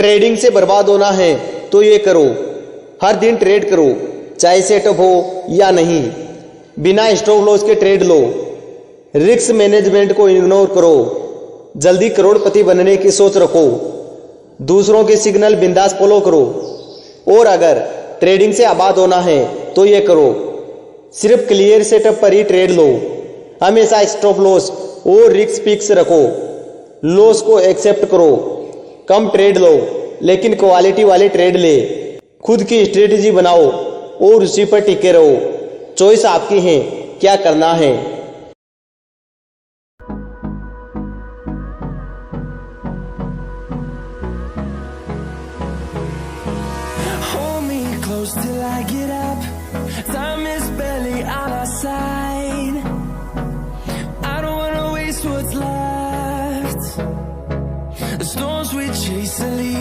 Trading से बर्बाद होना है तो ये करो, हर दिन ट्रेड करो, चाहे सेटअप हो या नहीं। बिना स्टॉप लॉस के ट्रेड लो, रिस्क मैनेजमेंट को इग्नोर करो, जल्दी करोड़पति बनने की सोच रखो, दूसरों के सिग्नल बिंदास फॉलो करो। और अगर ट्रेडिंग से आबाद होना है तो ये करो, सिर्फ क्लियर सेटअप पर ही ट्रेड लो, हमेशा स्टॉप लॉस और रिस्क फिक्स रखो, लॉस को एक्सेप्ट करो, कम ट्रेड लो लेकिन क्वालिटी वाले ट्रेड ले, खुद की स्ट्रेटजी बनाओ और उसी पर टिके रहो। चॉइस आपकी है, क्या करना है। Hold me close till I get up. Time is barely on our side. I don't wanna waste what's left. The storms we chase are leaving.